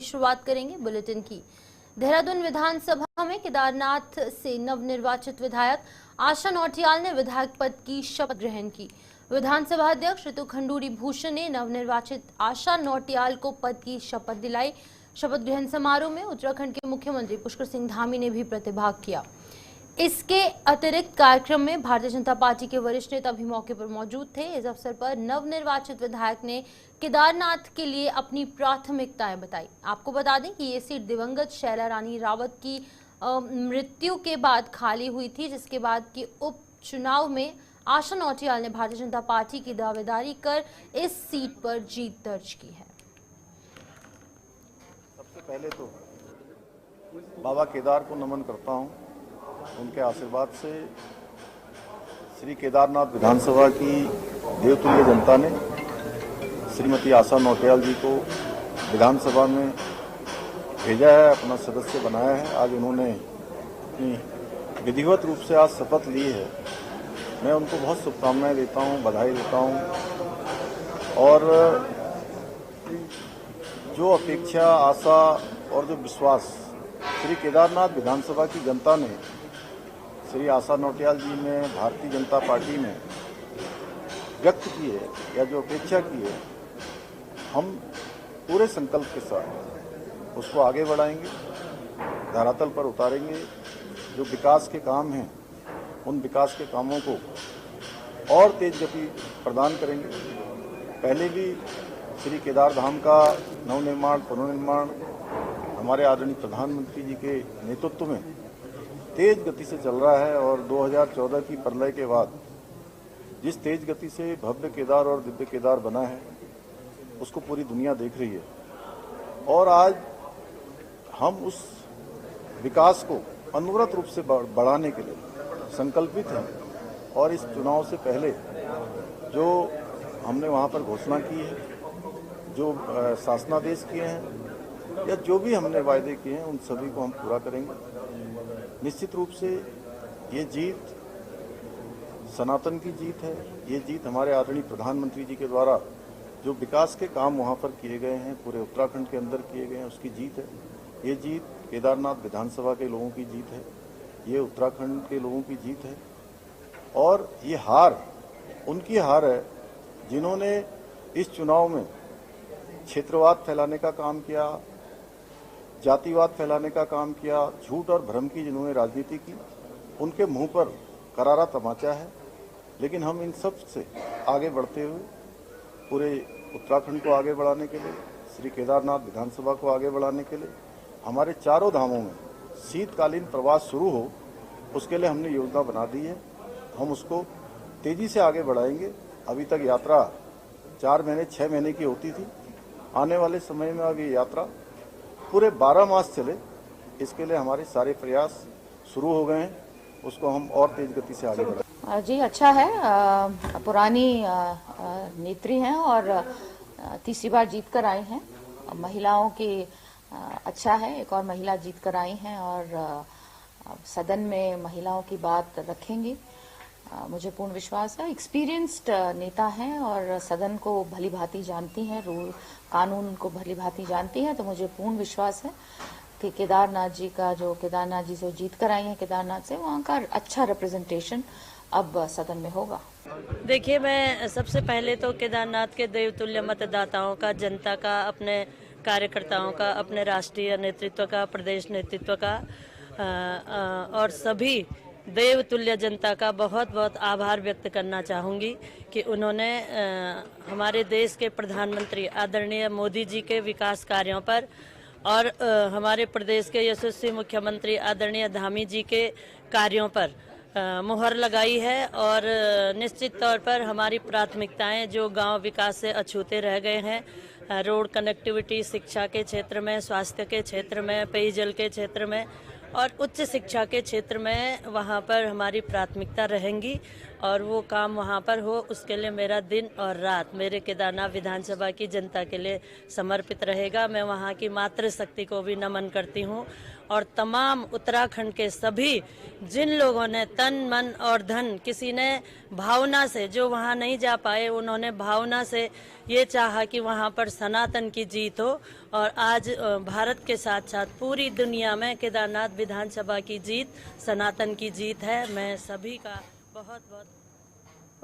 शुरुआत करेंगे बुलेटिन की। देहरादून विधानसभा में केदारनाथ से नवनिर्वाचित विधायक आशा नौटियाल ने विधायक पद की शपथ ग्रहण की। विधानसभा अध्यक्ष ऋतु खंडूरी भूषण ने नवनिर्वाचित आशा नौटियाल को पद की शपथ दिलाई। शपथ ग्रहण समारोह में उत्तराखंड के मुख्यमंत्री पुष्कर सिंह धामी ने भी प्रतिभाग किया। इसके अतिरिक्त कार्यक्रम में भारतीय जनता पार्टी के वरिष्ठ नेता भी मौके पर मौजूद थे। इस अवसर पर नवनिर्वाचित विधायक ने केदारनाथ के लिए अपनी प्राथमिकताएं बताई। आपको बता दें कि ये सीट दिवंगत शैला रानी रावत की मृत्यु के बाद खाली हुई थी, जिसके बाद के उपचुनाव में आशा नौटियाल ने भारतीय जनता पार्टी की दावेदारी कर इस सीट पर जीत दर्ज की है। सबसे पहले तो बाबा केदार को नमन करता हूं। उनके आशीर्वाद से श्री केदारनाथ विधानसभा की देवतुल्य जनता ने श्रीमती आशा नौटियाल जी को विधानसभा में भेजा है, अपना सदस्य बनाया है। आज उन्होंने अपनी विधिवत रूप से आज शपथ ली है। मैं उनको बहुत शुभकामनाएं देता हूं, बधाई देता हूं। और जो अपेक्षा, आशा और जो विश्वास श्री केदारनाथ विधानसभा की जनता ने श्री आशा नौटियाल जी ने भारतीय जनता पार्टी में व्यक्त की है, या जो अपेक्षा की है, हम पूरे संकल्प के साथ उसको आगे बढ़ाएंगे, धरातल पर उतारेंगे। जो विकास के काम हैं, उन विकास के कामों को और तेज गति प्रदान करेंगे। पहले भी श्री केदार धाम का नवनिर्माण, पुनर्निर्माण हमारे आदरणीय प्रधानमंत्री जी के नेतृत्व में तेज गति से चल रहा है। और 2014 की प्रलय के बाद जिस तेज गति से भव्य केदार और दिव्य केदार बना है, उसको पूरी दुनिया देख रही है। और आज हम उस विकास को अनवरत रूप से बढ़ाने के लिए संकल्पित हैं। और इस चुनाव से पहले जो हमने वहां पर घोषणा की है, जो शासनादेश किए हैं, या जो भी हमने वायदे किए हैं, उन सभी को हम पूरा करेंगे। निश्चित रूप से ये जीत सनातन की जीत है। ये जीत हमारे आदरणीय प्रधानमंत्री जी के द्वारा जो विकास के काम वहाँ पर किए गए हैं, पूरे उत्तराखंड के अंदर किए गए हैं, उसकी जीत है। ये जीत केदारनाथ विधानसभा के लोगों की जीत है, ये उत्तराखंड के लोगों की जीत है। और ये हार उनकी हार है जिन्होंने इस चुनाव में क्षेत्रवाद फैलाने का काम किया, जातिवाद फैलाने का काम किया, झूठ और भ्रम की जिन्होंने राजनीति की, उनके मुंह पर करारा तमाचा है। लेकिन हम इन सब से आगे बढ़ते हुए पूरे उत्तराखंड को आगे बढ़ाने के लिए, श्री केदारनाथ विधानसभा को आगे बढ़ाने के लिए, हमारे चारों धामों में शीतकालीन प्रवास शुरू हो, उसके लिए हमने योजना बना दी है। हम उसको तेजी से आगे बढ़ाएंगे। अभी तक यात्रा 4 महीने 6 महीने की होती थी। आने वाले समय में अब ये यात्रा पूरे 12 मास चले, इसके लिए हमारे सारे प्रयास शुरू हो गए हैं। उसको हम और तेज गति से आगे बढ़ाएं। जी अच्छा है। पुरानी नेत्री हैं और तीसरी बार जीत कर आई हैं। महिलाओं की अच्छा है, एक और महिला जीत कर आई हैं और सदन में महिलाओं की बात रखेंगी। मुझे पूर्ण विश्वास है। एक्सपीरियंस्ड नेता हैं और सदन को भली भांति जानती हैं, रूल कानून को भली भांति जानती हैं। तो मुझे पूर्ण विश्वास है कि केदारनाथ जी जो जीत कर आई हैं केदारनाथ से, वहाँ का अच्छा रिप्रेजेंटेशन अब सदन में होगा। देखिए, मैं सबसे पहले तो केदारनाथ के देवतुल्य मतदाताओं का, जनता का, अपने कार्यकर्ताओं का, अपने राष्ट्रीय नेतृत्व का, प्रदेश नेतृत्व का और सभी देवतुल्य जनता का बहुत बहुत आभार व्यक्त करना चाहूँगी कि उन्होंने हमारे देश के प्रधानमंत्री आदरणीय मोदी जी के विकास कार्यों पर और हमारे प्रदेश के यशस्वी मुख्यमंत्री आदरणीय धामी जी के कार्यों पर मुहर लगाई है। और निश्चित तौर पर हमारी प्राथमिकताएं जो गांव विकास से अछूते रह गए हैं, रोड कनेक्टिविटी, शिक्षा के क्षेत्र में, स्वास्थ्य के क्षेत्र में, पेयजल के क्षेत्र में और उच्च शिक्षा के क्षेत्र में, वहाँ पर हमारी प्राथमिकता रहेंगी और वो काम वहाँ पर हो, उसके लिए मेरा दिन और रात मेरे केदारनाथ विधानसभा की जनता के लिए समर्पित रहेगा। मैं वहाँ की मातृशक्ति को भी नमन करती हूँ और तमाम उत्तराखंड के सभी जिन लोगों ने तन मन और धन, किसी ने भावना से, जो वहाँ नहीं जा पाए उन्होंने भावना से ये चाहा कि वहाँ पर सनातन की जीत हो। और आज भारत के साथ साथ पूरी दुनिया में केदारनाथ विधानसभा की जीत सनातन की जीत है। मैं सभी का बहुत बहुत।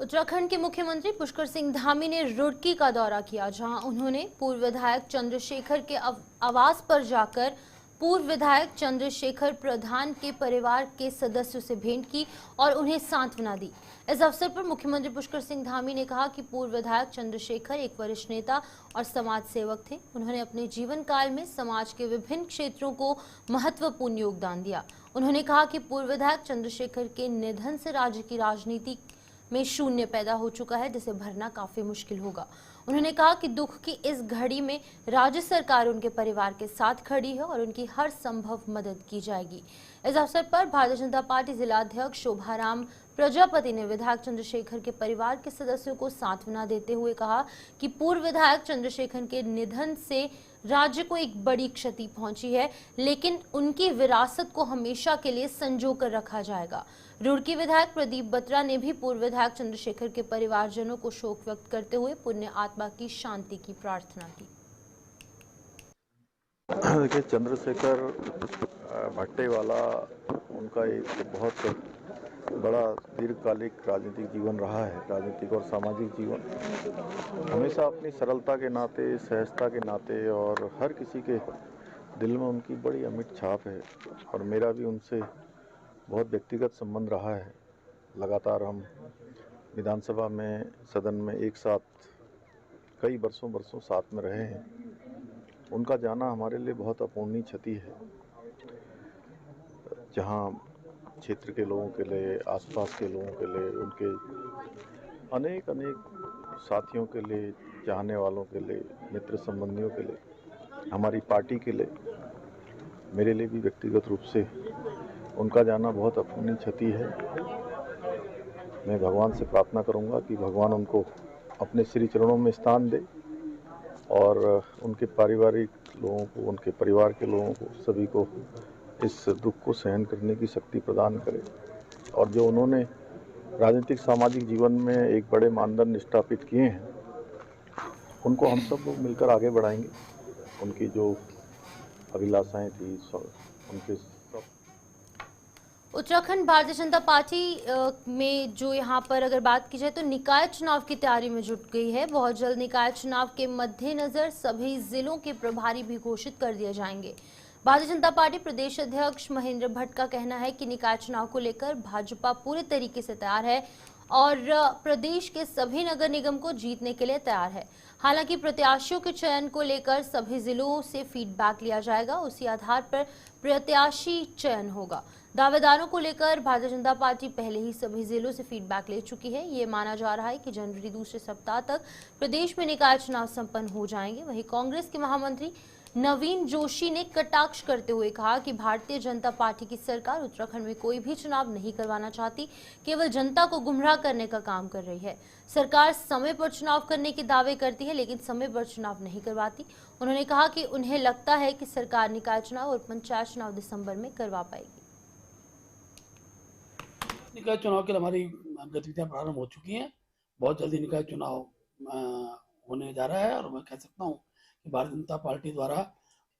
उत्तराखंड के मुख्यमंत्री पुष्कर सिंह धामी ने रुड़की का दौरा किया, जहां उन्होंने पूर्व विधायक चंद्रशेखर के आवास पर जाकर पूर्व विधायक चंद्रशेखर प्रधान के परिवार के सदस्यों से भेंट की और उन्हें सांत्वना दी। इस अवसर पर मुख्यमंत्री पुष्कर सिंह धामी ने कहा कि पूर्व विधायक चंद्रशेखर एक वरिष्ठ नेता और समाज सेवक थे। उन्होंने अपने जीवन काल में समाज के विभिन्न क्षेत्रों को महत्वपूर्ण योगदान दिया। उन्होंने कहा कि पूर्व विधायक चंद्रशेखर के निधन से राज्य की राजनीति में शून्य पैदा हो चुका है, जिसे भरना काफी मुश्किल होगा। उन्होंने कहा कि दुख की इस घड़ी में राज्य सरकार उनके परिवार के साथ खड़ी है और उनकी हर संभव मदद की जाएगी। इस अवसर पर भारतीय जनता पार्टी जिलाध्यक्ष शोभाराम प्रजापति ने विधायक चंद्रशेखर के परिवार के सदस्यों को सांत्वना देते हुए कहा कि पूर्व विधायक चंद्रशेखर के निधन से राज्य को एक बड़ी क्षति पहुंची है, लेकिन उनकी विरासत को हमेशा के लिए संजो कर रखा जाएगा। रुड़की विधायक प्रदीप बत्रा ने भी पूर्व विधायक चंद्रशेखर के परिवारजनों को शोक व्यक्त करते हुए पुण्य आत्मा की शांति की प्रार्थना की। देखिए, चंद्रशेखर भट्टेवाला उनका एक बहुत बड़ा दीर्घकालिक राजनीतिक जीवन रहा है। राजनीतिक और सामाजिक जीवन हमेशा अपनी सरलता के नाते, सहजता के नाते और हर किसी के दिल में उनकी बड़ी अमिट छाप है। और मेरा भी उनसे बहुत व्यक्तिगत संबंध रहा है। लगातार हम विधानसभा में, सदन में एक साथ कई वर्षों साथ में रहे हैं। उनका जाना हमारे लिए बहुत अपूर्णीय क्षति है। जहां क्षेत्र के लोगों के लिए, आसपास के लोगों के लिए, उनके अनेक साथियों के लिए, चाहने वालों के लिए, मित्र संबंधियों के लिए, हमारी पार्टी के लिए, मेरे लिए भी व्यक्तिगत रूप से उनका जाना बहुत अपूर्णीय क्षति है। मैं भगवान से प्रार्थना करूंगा कि भगवान उनको अपने श्री चरणों में स्थान दे और उनके पारिवारिक लोगों को, उनके परिवार के लोगों को, सभी को इस दुख को सहन करने की शक्ति प्रदान करे। और जो उन्होंने राजनीतिक सामाजिक जीवन में एक बड़े मानदंड स्थापित किए हैं, उनको हम सब लोग मिलकर आगे बढ़ाएंगे। उनकी जो अभिलाषाएं थी, उनके उत्तराखंड भारतीय जनता पार्टी में जो यहाँ पर अगर बात की जाए तो निकाय चुनाव की तैयारी में जुट गई है। बहुत जल्द निकाय चुनाव के मद्देनजर सभी जिलों के प्रभारी भी घोषित कर दिए जाएंगे। भारतीय जनता पार्टी प्रदेश अध्यक्ष महेंद्र भट्ट का कहना है कि निकाय चुनाव को लेकर भाजपा पूरे तरीके से तैयार है और प्रदेश के सभी नगर निगम को जीतने के लिए तैयार है। हालांकि प्रत्याशियों के चयन को लेकर सभी जिलों से फीडबैक लिया जाएगा, उसी आधार पर प्रत्याशी चयन होगा। दावेदारों को लेकर भारतीय जनता पार्टी पहले ही सभी जिलों से फीडबैक ले चुकी है। ये माना जा रहा है कि जनवरी दूसरे सप्ताह तक प्रदेश में निकाय चुनाव संपन्न हो जाएंगे। वहीं कांग्रेस के महामंत्री नवीन जोशी ने कटाक्ष करते हुए कहा कि भारतीय जनता पार्टी की सरकार उत्तराखंड में कोई भी चुनाव नहीं करवाना चाहती, केवल जनता को गुमराह करने का काम कर रही है। सरकार समय पर चुनाव करने के दावे करती है, लेकिन समय पर चुनाव नहीं करवाती। उन्होंने कहा कि उन्हें लगता है कि सरकार निकाय चुनाव और पंचायत चुनाव दिसंबर में करवा पाएगी। निकाय चुनाव के लिए हमारी गतिविधियां प्रारंभ हो चुकी हैं। बहुत जल्दी निकाय चुनाव होने जा रहा है और मैं कह सकता हूं कि भारतीय जनता पार्टी द्वारा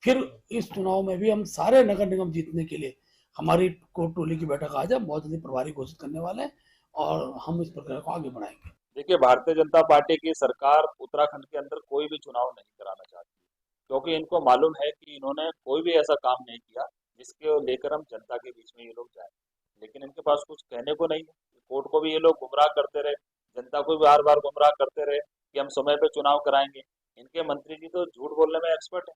फिर इस चुनाव में भी हम सारे नगर निगम जीतने के लिए हमारी कोर टोली की बैठक आज हम बहुत जल्दी प्रभारी घोषित करने वाले हैं और हम इस प्रक्रिया को आगे बढ़ाएंगे। देखिए, भारतीय जनता पार्टी की सरकार उत्तराखंड के अंदर कोई भी चुनाव नहीं कराना चाहती, क्योंकि इनको मालूम है कि इन्होंने कोई भी ऐसा काम नहीं किया जिसके लेकर हम जनता के बीच में ये लोग जाए। लेकिन इनके पास कुछ कहने को नहीं है। कोर्ट को भी ये लोग गुमराह करते रहे, जनता को भी बार बार गुमराह करते रहे कि हम समय पे चुनाव कराएंगे। इनके मंत्री जी तो झूठ बोलने में एक्सपर्ट है।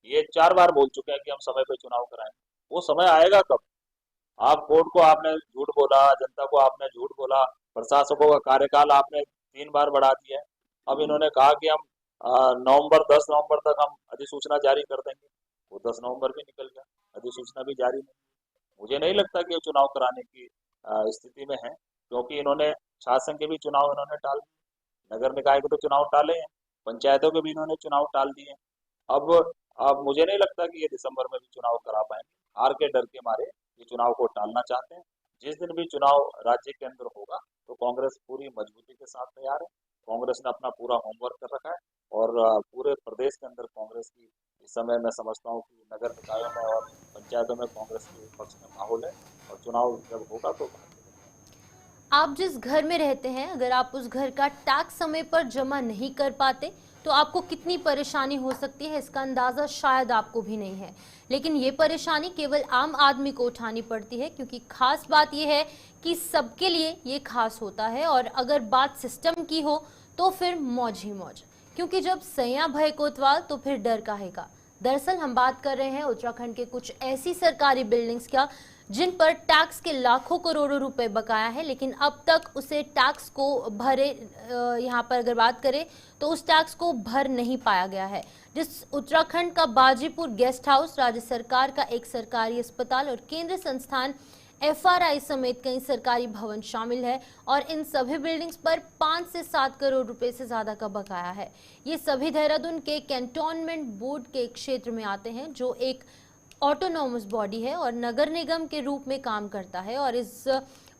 ये 4 बार बोल चुके हैं कि हम समय पे चुनाव कराएंगे। वो समय आएगा कब? आप कोर्ट को आपने झूठ बोला, जनता को आपने झूठ बोला, प्रशासकों का कार्यकाल आपने 3 बार बढ़ा दिया है। अब इन्होंने कहा कि हम 10 नवंबर तक हम अधिसूचना जारी कर देंगे। वो 10 नवंबर भी निकल गया, अधिसूचना भी जारी नहीं। मुझे नहीं लगता कि ये चुनाव कराने की स्थिति में है, क्योंकि इन्होंने शासन के भी चुनाव इन्होंने टाल दिए, नगर निकाय के तो चुनाव टाले हैं, पंचायतों के भी इन्होंने चुनाव टाल दिए। अब मुझे नहीं लगता कि ये दिसंबर में भी चुनाव करा पाएंगे। हार के डर के मारे ये चुनाव को टालना चाहते हैं। जिस दिन भी चुनाव राज्य के अंदर होगा तो कांग्रेस पूरी मजबूती के साथ तैयार है। कांग्रेस ने अपना पूरा होमवर्क कर रखा है और पूरे प्रदेश के अंदर कांग्रेस की इस समय मैं समझता हूँ कि नगर निकायों में और पंचायतों में कांग्रेस के पक्ष में माहौल है और चुनाव जब होगा तो आप जिस घर में रहते हैं, अगर आप उस घर का टैक्स समय पर जमा नहीं कर पाते तो आपको कितनी परेशानी हो सकती है, इसका अंदाजा शायद आपको भी नहीं है। लेकिन ये परेशानी केवल आम आदमी को उठानी पड़ती है, क्योंकि खास बात यह है कि सबके लिए ये खास होता है। और अगर बात सिस्टम की हो तो फिर मौज ही मौज, क्योंकि जब सैया भय कोतवाल तो फिर डर काहेगा। दरअसल हम बात कर रहे हैं उत्तराखंड के कुछ ऐसी सरकारी बिल्डिंग्स का जिन पर टैक्स के लाखों करोड़ों रुपए बकाया है, लेकिन अब तक उसे टैक्स को भरे, यहाँ पर अगर बात करें तो उस टैक्स को भर नहीं पाया गया है। जिस उत्तराखंड का बाजीपुर गेस्ट हाउस, राज्य सरकार का एक सरकारी अस्पताल और केंद्रीय संस्थान FRI समेत कई सरकारी भवन शामिल है और इन सभी बिल्डिंग्स पर 5 से 7 करोड़ रुपए से ज्यादा का बकाया है। ये सभी देहरादून के कैंटोनमेंट बोर्ड के क्षेत्र में आते हैं, जो एक ऑटोनॉमस बॉडी है और नगर निगम के रूप में काम करता है। और इस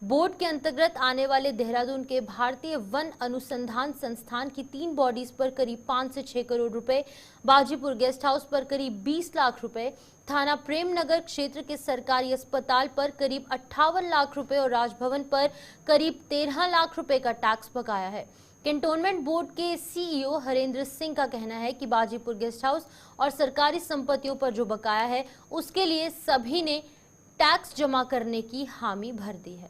बोर्ड के अंतर्गत आने वाले देहरादून के भारतीय वन अनुसंधान संस्थान की 3 बॉडीज पर करीब 5 से 6 करोड़ रुपए, बाजीपुर गेस्ट हाउस पर करीब 20 लाख रुपए, थाना प्रेमनगर क्षेत्र के सरकारी अस्पताल पर करीब 58 लाख रुपए और राजभवन पर करीब 13 लाख रुपए का टैक्स बकाया है। कैंटोनमेंट बोर्ड के CEO हरेंद्र सिंह का कहना है कि बाजीपुर गेस्ट हाउस और सरकारी संपत्तियों पर जो बकाया है उसके लिए सभी ने टैक्स जमा करने की हामी भर दी है।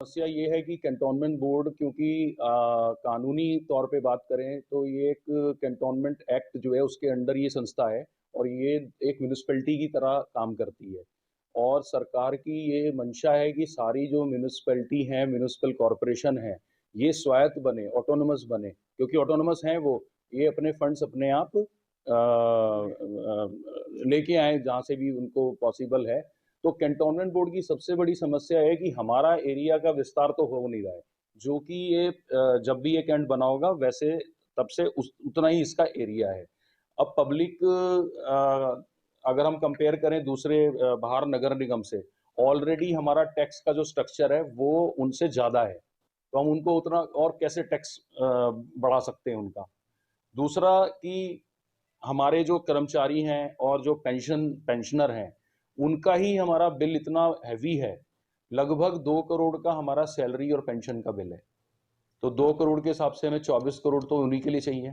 समस्या ये है कि कैंटोनमेंट बोर्ड, क्योंकि कानूनी तौर पे बात करें तो ये एक कैंटोनमेंट एक्ट जो है उसके अंडर ये संस्था है और ये एक म्यूनिसिपैलिटी की तरह काम करती है। और सरकार की ये मंशा है कि सारी जो म्यूनिसिपैलिटी हैं, म्यूनिसिपल कॉरपोरेशन है, ये स्वायत्त बने, ऑटोनोमस बने, क्योंकि ऑटोनोमस हैं वो, ये अपने फंड्स अपने आप लेके आए जहाँ से भी उनको पॉसिबल है। तो कैंटोनमेंट बोर्ड की सबसे बड़ी समस्या है कि हमारा एरिया का विस्तार तो हो नहीं रहा है, जो कि ये जब भी ये कैंट बना होगा वैसे तब से उतना ही इसका एरिया है। अब पब्लिक अगर हम कंपेयर करें दूसरे बाहर नगर निगम से, ऑलरेडी हमारा टैक्स का जो स्ट्रक्चर है वो उनसे ज़्यादा है, तो हम उनको उतना और कैसे टैक्स बढ़ा सकते हैं उनका। दूसरा कि हमारे जो कर्मचारी हैं और जो पेंशनर हैं उनका ही हमारा बिल इतना हैवी है, लगभग 2 करोड़ का हमारा सैलरी और पेंशन का बिल है। तो 2 करोड़ के हिसाब से हमें 24 करोड़ तो उन्हीं के लिए चाहिए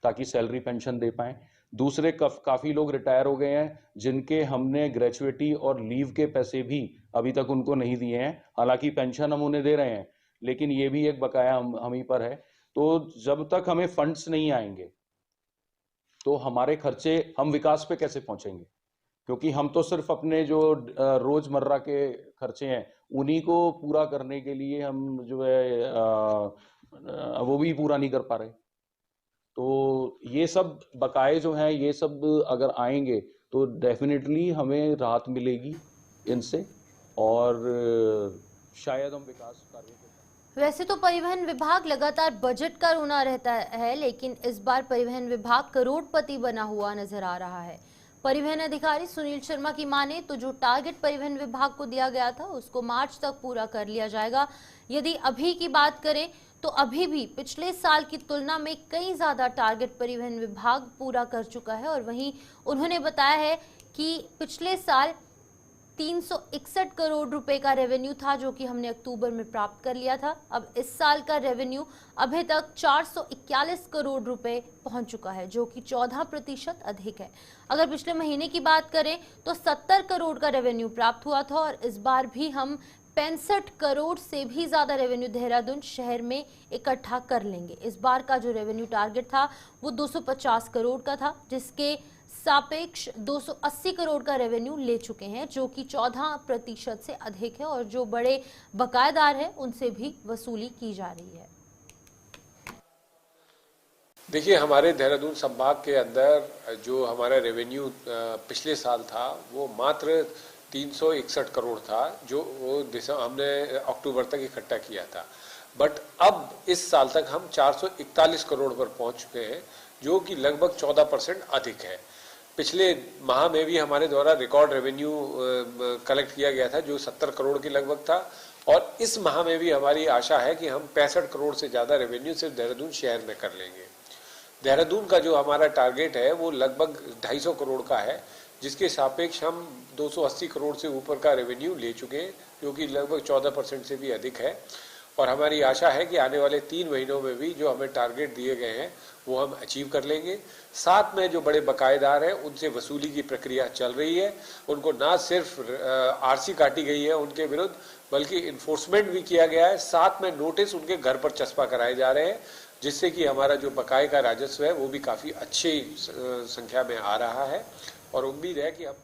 ताकि सैलरी पेंशन दे पाएं। दूसरे काफ़ी लोग रिटायर हो गए हैं जिनके हमने ग्रेचुइटी और लीव के पैसे भी अभी तक उनको नहीं दिए हैं, हालांकि पेंशन हम उन्हें दे रहे हैं, लेकिन ये भी एक बकाया हम ही पर है। तो जब तक हमें फंड्स नहीं आएंगे तो हमारे खर्चे, हम विकास पे कैसे पहुंचेंगे, क्योंकि हम तो सिर्फ अपने जो रोजमर्रा के खर्चे हैं उन्हीं को पूरा करने के लिए हम जो है वो भी पूरा नहीं कर पा रहे। तो ये सब बकाए जो हैं ये सब अगर आएंगे तो डेफिनेटली हमें राहत मिलेगी इनसे और शायद हम विकास कार्य। वैसे तो परिवहन विभाग लगातार बजट का रोना रहता है, लेकिन इस बार परिवहन विभाग करोड़पति बना हुआ नजर आ रहा है। परिवहन अधिकारी सुनील शर्मा की माने तो जो टारगेट परिवहन विभाग को दिया गया था उसको मार्च तक पूरा कर लिया जाएगा। यदि अभी की बात करें तो अभी भी पिछले साल की तुलना में कई ज्यादा टारगेट परिवहन विभाग पूरा कर चुका है। और वहीं उन्होंने बताया है कि पिछले साल 361 करोड़ रुपए का रेवेन्यू था जो कि हमने अक्टूबर में प्राप्त कर लिया था। अब इस साल का रेवेन्यू अभी तक 441 करोड़ रुपए पहुंच चुका है, जो कि 14% अधिक है। अगर पिछले महीने की बात करें तो 70 करोड़ का रेवेन्यू प्राप्त हुआ था और इस बार भी हम 65 करोड़ से भी ज्यादा रेवेन्यू देहरादून शहर में इकट्ठा कर लेंगे। इस बार का जो रेवेन्यू टारगेट था वो 250 करोड़ का था, जिसके सापेक्ष 280 करोड़ का रेवेन्यू ले चुके हैं, जो कि 14% से अधिक है। और जो बड़े बकायेदार हैं उनसे भी वसूली की जा रही है। देखिए, हमारे देहरादून संभाग के अंदर जो हमारा रेवेन्यू पिछले साल था वो मात्र 361 करोड़ था, जो वो हमने अक्टूबर तक इकट्ठा किया था। बट अब इस साल तक हम 441 करोड़ पर पहुंच चुके हैं, जो कि लगभग 14% अधिक है। पिछले माह में भी हमारे द्वारा रिकॉर्ड रेवेन्यू कलेक्ट किया गया था जो 70 करोड़ के लगभग था, और इस माह में भी हमारी आशा है कि हम 65 करोड़ से ज़्यादा रेवेन्यू सिर्फ देहरादून शहर में कर लेंगे। देहरादून का जो हमारा टारगेट है वो लगभग 250 करोड़ का है, जिसके सापेक्ष हम 280 करोड़ से ऊपर का रेवेन्यू ले चुके हैं, जो कि लगभग 14% से भी अधिक है। और हमारी आशा है कि आने वाले 3 महीनों में भी जो हमें टारगेट दिए गए हैं वो हम अचीव कर लेंगे। साथ में जो बड़े बकायेदार हैं उनसे वसूली की प्रक्रिया चल रही है, उनको ना सिर्फ आरसी काटी गई है उनके विरुद्ध, बल्कि इन्फोर्समेंट भी किया गया है। साथ में नोटिस उनके घर पर चस्पा कराए जा रहे हैं, जिससे कि हमारा जो बकाये का राजस्व है वो भी काफ़ी अच्छी संख्या में आ रहा है, और उम्मीद है कि हम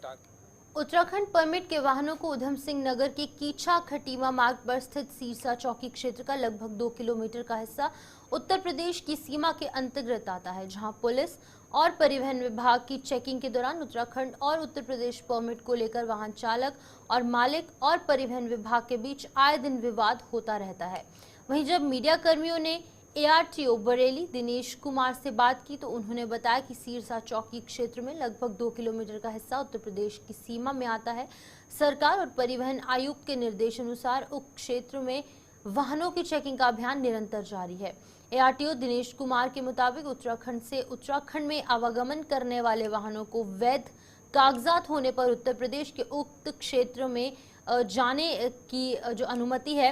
उत्तराखंड परमिट के वाहनों को उधम सिंह नगर के कीछा खटीमा मार्ग पर स्थित सीरसा चौकी क्षेत्र का लगभग 2 किलोमीटर का हिस्सा उत्तर प्रदेश की सीमा के अंतर्गत आता है, जहां पुलिस और परिवहन विभाग की चेकिंग के दौरान उत्तराखंड और उत्तर प्रदेश परमिट को लेकर वाहन चालक और मालिक और परिवहन विभाग के बीच आए दिन विवाद होता रहता है। वहीं जब मीडिया कर्मियों ने ARTO बरेली दिनेश कुमार से बात की तो उन्होंने बताया कि सीरसा चौकी क्षेत्र में लगभग 2 किलोमीटर का हिस्सा उत्तर प्रदेश की सीमा में आता है। सरकार और परिवहन आयुक्त के निर्देशानुसार उक्त क्षेत्र में वाहनों की चेकिंग का अभियान निरंतर जारी है। ARTO दिनेश कुमार के मुताबिक उत्तराखंड से उत्तराखंड में आवागमन करने वाले वाहनों को वैध कागजात होने पर उत्तर प्रदेश के उक्त क्षेत्र में जाने की जो अनुमति है,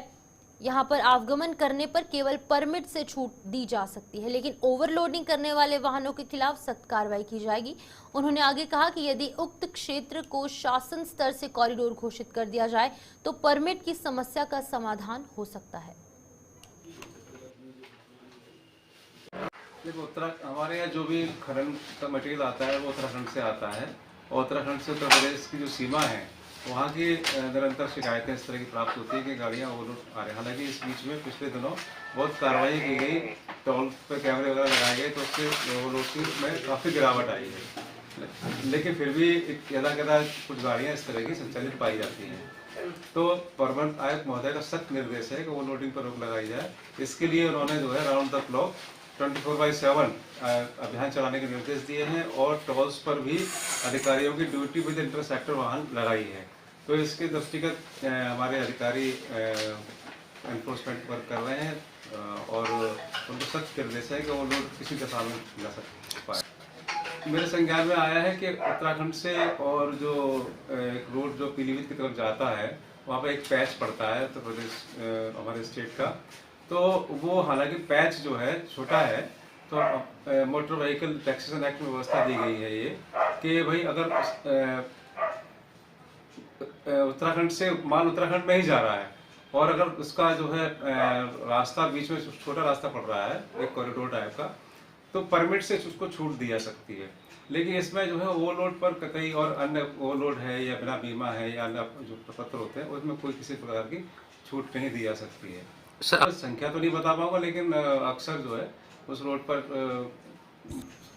यहाँ पर आवागमन करने पर केवल परमिट से छूट दी जा सकती है, लेकिन ओवरलोडिंग करने वाले वाहनों के खिलाफ सख्त कार्रवाई की जाएगी। उन्होंने आगे कहा कि यदि उक्त क्षेत्र को शासन स्तर से कॉरिडोर घोषित कर दिया जाए तो परमिट की समस्या का समाधान हो सकता है। हमारे यहाँ जो भी खनन का मटेरियल आता है वो उत्तराखंड से आता है, और उत्तराखंड से उत्तर प्रदेश की जो सीमा है वहाँ की निरंतर शिकायतें इस तरह की प्राप्त होती है कि गाड़ियाँ ओवरलोड आ रही हैं। हालांकि इस बीच में पिछले दिनों बहुत कार्रवाई की गई, टोल पे कैमरे वगैरह लगाए गए तो उससे ओवरलोड की में काफ़ी गिरावट आई है, लेकिन फिर भी यदा कुछ गाड़ियाँ इस तरह की संचालित पाई जाती हैं। तो परमानेंट आयुक्त महोदय का सख्त निर्देश है कि ओवरलोडिंग पर रोक लगाई जाए। इसके लिए उन्होंने जो है राउंड द क्लॉक 24/7 अभियान चलाने के निर्देश दिए हैं, और टोल्स पर भी अधिकारियों की ड्यूटी विद इंटरसेक्टर वाहन लगाई है। तो इसके दृष्टिगत हमारे अधिकारी एनफोर्समेंट वर्क कर रहे हैं, और उनको सख्त निर्देश है कि वो लोग किसी दशा में न सक पाए। मेरे संज्ञान में आया है कि उत्तराखंड से और जो एक रोड जो पीलीभीत की तरफ जाता है वहाँ पर एक पैच पड़ता है उत्तर प्रदेश हमारे स्टेट का, तो वो हालांकि पैच जो है छोटा है, तो मोटर व्हीकल टैक्सेशन एक्ट में व्यवस्था दी गई है ये कि भाई अगर उत्तराखंड से माल उत्तराखंड में ही जा रहा है और अगर उसका जो है रास्ता बीच में छोटा रास्ता पड़ रहा है एक कॉरिडोर टाइप का, तो परमिट से उसको छूट दी जा सकती है। लेकिन इसमें जो है ओवरलोड पर कई और अन्य ओवरलोड है या बिना बीमा है या अन्य जो प्रपत्र होते हैं उसमें कोई किसी प्रकार की छूट नहीं दी जा सकती है। सर संख्या तो नहीं बता पाऊंगा, लेकिन अक्सर जो है उस रोड पर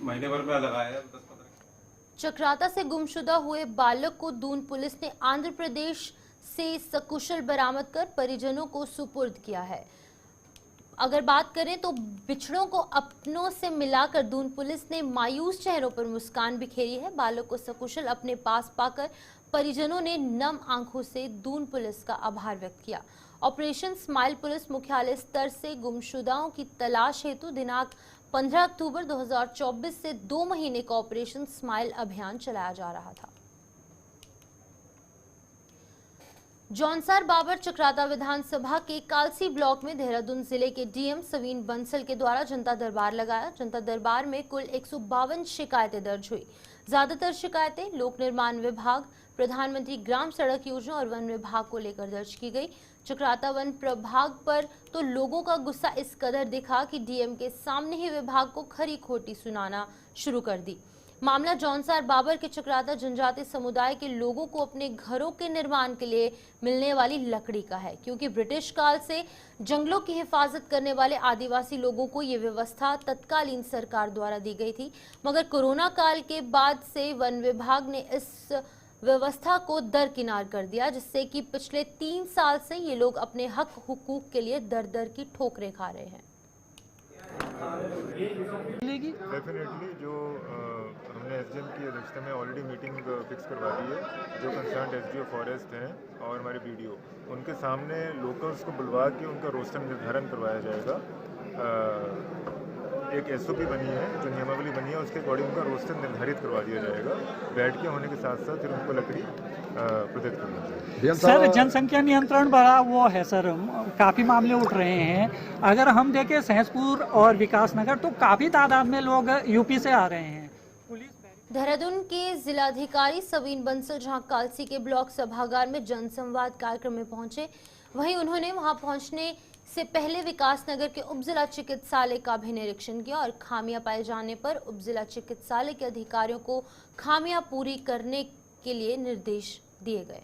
महीने भर में लगाया है 10-15। चक्राता से गुमशुदा हुए बालक को दून पुलिस ने आंध्र प्रदेश से सकुशल बरामद कर परिजनों को सुपुर्द किया है। अगर बात करें तो बिछड़ों को अपनों से मिलाकर दून पुलिस ने मायूस चेहरों पर मुस्कान बिखेरी है। बालक को सकुशल अपने पास पाकर परिजनों ने नम आंखों से दून पुलिस का आभार व्यक्त किया। ऑपरेशन स्माइल पुलिस मुख्यालय स्तर से गुमशुदाओं की तलाश हेतु दिनांक 15 अक्टूबर 2024 से 2 महीने का ऑपरेशन स्माइल अभियान चलाया जा रहा था। जौनसार बाबर चक्राता विधानसभा के कालसी ब्लॉक में देहरादून जिले के डीएम सवीन बंसल के द्वारा जनता दरबार लगाया। जनता दरबार में कुल 152 शिकायतें दर्ज हुई। ज्यादातर शिकायतें लोक निर्माण विभाग, प्रधानमंत्री ग्राम सड़क योजना और वन विभाग को लेकर दर्ज की गई। चक्राता वन प्रभाग पर तो लोगों का गुस्सा इस कदर दिखा कि डीएम के सामने ही विभाग को खरी खोटी सुनाना शुरू कर दी। मामला जौनसार बाबर के चक्राता जनजाति समुदाय के लोगों को अपने घरों के निर्माण के लिए मिलने वाली लकड़ी का है, क्योंकि ब्रिटिश काल से जंगलों की हिफाजत करने वाले आदिवासी लोगों को ये व्यवस्था तत्कालीन सरकार द्वारा दी गई थी, मगर कोरोना काल के बाद से वन विभाग ने इस व्यवस्था को दरकिनार कर दिया, जिससे कि पिछले 3 साल से ये लोग अपने हक हुकूक के लिए दर दर की ठोकरें खा रहे हैं। डेफिनेटली जो हमने हमने एसडीएम की अध्यक्षता में ऑलरेडी मीटिंग फिक्स करवा दी है। जो कंसर्न एसडीओ फॉरेस्ट हैं और हमारे बीडीओ, उनके सामने लोकल्स को बुलवा के उनका रोस्टर निर्धारण करवाया जाएगा। एक एसओपी बनी है, जो नियमावली बनी है, उसके अकॉर्डिंग उनका रोस्टर निर्धारित करवा दिया जाएगा। बैठ के होने के साथ साथ फिर उनको लकड़ी प्रदत्त करना चाहिए। सर, जनसंख्या नियंत्रण बड़ा वो है सर, काफ़ी मामले उठ रहे हैं। अगर हम देखें सहसपुर और विकासनगर तो काफ़ी तादाद में लोग यूपी से आ रहे हैं। देहरादून के जिलाधिकारी सवीन बंसल जहां कालसी के ब्लॉक सभागार में जनसंवाद कार्यक्रम में पहुंचे, वहीं उन्होंने वहां पहुंचने से पहले विकासनगर के उपजिला चिकित्सालय का भी निरीक्षण किया और खामियां पाए जाने पर उपजिला चिकित्सालय के अधिकारियों को खामियां पूरी करने के लिए निर्देश दिए गए।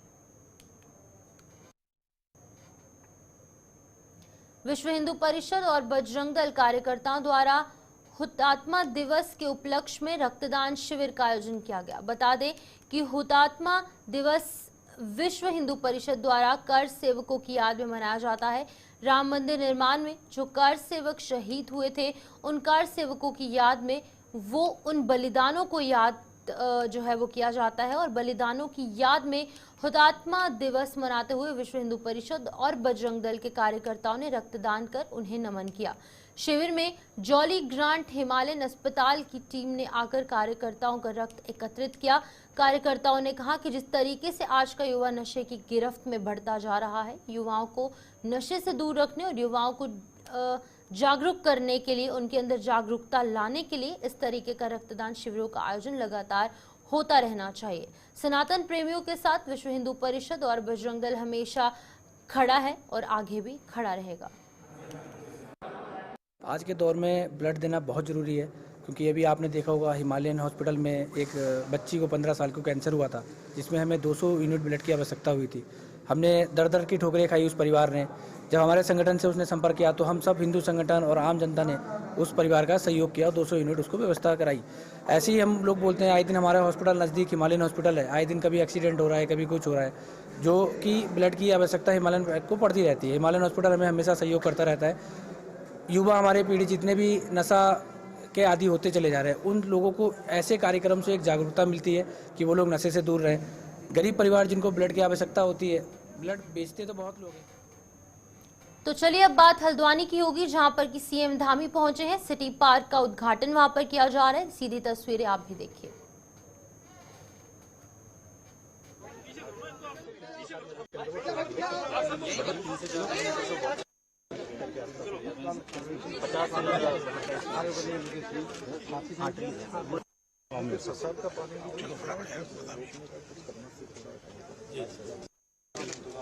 विश्व हिंदू परिषद और बजरंग दल कार्यकर्ताओं द्वारा हुतात्मा दिवस के उपलक्ष्य में रक्तदान शिविर का आयोजन किया गया। बता दें कि हुतात्मा दिवस विश्व हिंदू परिषद द्वारा कर सेवकों की याद में मनाया जाता है। राम मंदिर निर्माण में जो कर सेवक शहीद हुए थे, उन कर सेवकों की याद में वो उन बलिदानों को याद जो है वो किया जाता है और बलिदानों की याद में हुतात्मा दिवस मनाते हुए विश्व हिंदू परिषद और बजरंग दल के कार्यकर्ताओं ने रक्तदान कर उन्हें नमन किया। शिविर में जॉली ग्रांट हिमालयन अस्पताल की टीम ने आकर कार्यकर्ताओं का रक्त एकत्रित किया। कार्यकर्ताओं ने कहा कि जिस तरीके से आज का युवा नशे की गिरफ्त में बढ़ता जा रहा है, युवाओं को नशे से दूर रखने और युवाओं को जागरूक करने के लिए, उनके अंदर जागरूकता लाने के लिए इस तरीके का रक्तदान शिविरों का आयोजन लगातार होता रहना चाहिए। सनातन प्रेमियों के साथ विश्व हिंदू परिषद और बजरंग दल हमेशा खड़ा है और आगे भी खड़ा रहेगा। आज के दौर में ब्लड देना बहुत ज़रूरी है, क्योंकि अभी आपने देखा होगा हिमालयन हॉस्पिटल में एक बच्ची को 15 साल को कैंसर हुआ था, जिसमें हमें 200 यूनिट ब्लड की आवश्यकता हुई थी। हमने दर दर की ठोकरें खाई उस परिवार ने। जब हमारे संगठन से उसने संपर्क किया तो हम सब हिंदू संगठन और आम जनता ने उस परिवार का सहयोग किया और 200 यूनिट उसको व्यवस्था कराई। ऐसे ही हम लोग बोलते हैं, आए दिन हमारा हॉस्पिटल नज़दीक हिमालयन हॉस्पिटल है, आए दिन कभी एक्सीडेंट हो रहा है, कभी कुछ हो रहा है, जो कि ब्लड की आवश्यकता हिमालयन को पड़ती रहती है। हिमालयन हॉस्पिटल हमें हमेशा सहयोग करता रहता है। युवा हमारे पीढ़ी जितने भी नशा के आदी होते चले जा रहे हैं, उन लोगों को ऐसे कार्यक्रम से एक जागरूकता मिलती है कि वो लोग नशे से दूर रहें। गरीब परिवार जिनको ब्लड की आवश्यकता होती है, ब्लड बेचते तो बहुत लोग हैं। तो चलिए अब बात हल्द्वानी की होगी, जहां पर कि सीएम धामी पहुंचे हैं। सिटी पार्क का उद्घाटन वहां पर किया जा रहा है। सीधी तस्वीरें आप भी देखिए।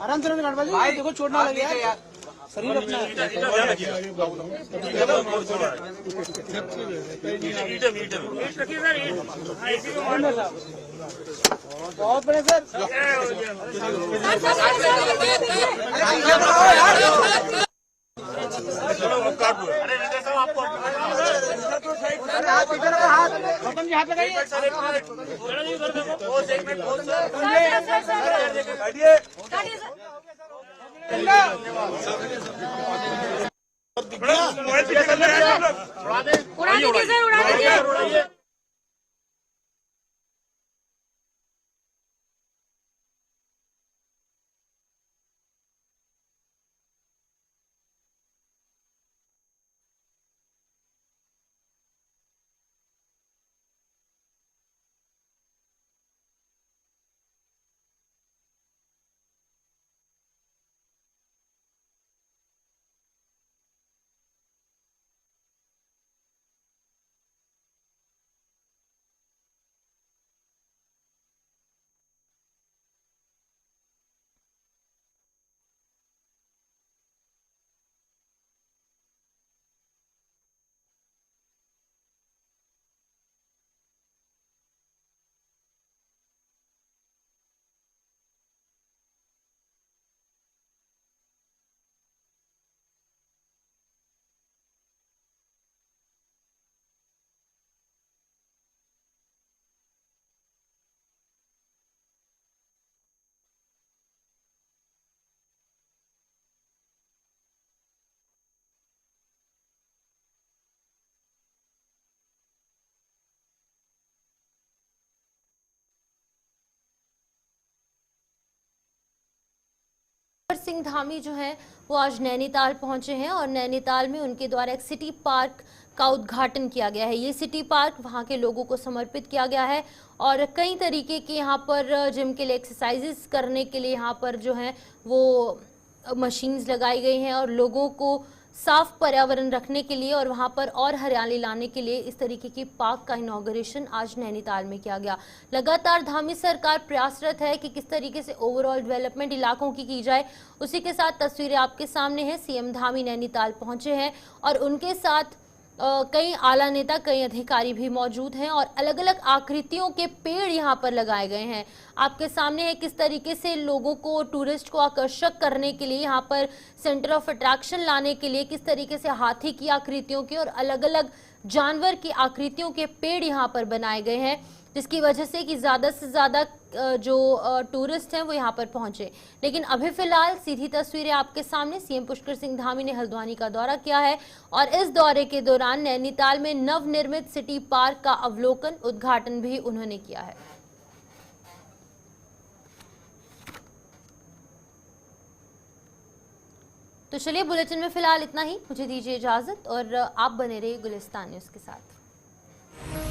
आराम से भाई, देखो छोड़ना लगे यार, शरीर अपना बहुत बड़े सर। हाथ लगाइए। उड़ा दीजिए सर, उड़ा दीजिए। सिंह धामी जो हैं वो आज नैनीताल पहुंचे हैं और नैनीताल में उनके द्वारा एक सिटी पार्क का उद्घाटन किया गया है। ये सिटी पार्क वहां के लोगों को समर्पित किया गया है और कई तरीके के यहाँ पर जिम के लिए एक्सरसाइजेस करने के लिए यहाँ पर जो है वो मशीन्स लगाई गई हैं और लोगों को साफ पर्यावरण रखने के लिए और वहां पर और हरियाली लाने के लिए इस तरीके की पार्क का इनॉग्रेशन आज नैनीताल में किया गया। लगातार धामी सरकार प्रयासरत है कि किस तरीके से ओवरऑल डेवलपमेंट इलाकों की जाए। उसी के साथ तस्वीरें आपके सामने हैं। सीएम धामी नैनीताल पहुंचे हैं और उनके साथ कई आला नेता, कई अधिकारी भी मौजूद हैं और अलग अलग आकृतियों के पेड़ यहां पर लगाए गए हैं। आपके सामने है किस तरीके से लोगों को, टूरिस्ट को आकर्षक करने के लिए, यहां पर सेंटर ऑफ अट्रैक्शन लाने के लिए किस तरीके से हाथी की आकृतियों के और अलग अलग जानवर की आकृतियों के पेड़ यहां पर बनाए गए हैं, जिसकी वजह से कि ज़्यादा से ज़्यादा जो टूरिस्ट हैं वो यहाँ पर पहुंचे। लेकिन अभी फिलहाल सीधी तस्वीरें आपके सामने। सीएम पुष्कर सिंह धामी ने हल्द्वानी का दौरा किया है और इस दौरे के दौरान नैनीताल में नवनिर्मित सिटी पार्क का अवलोकन, उद्घाटन भी उन्होंने किया है। तो चलिए, बुलेटिन में फिलहाल इतना ही। मुझे दीजिए इजाजत और आप बने रहिए गुलिस्तान न्यूज़ के साथ।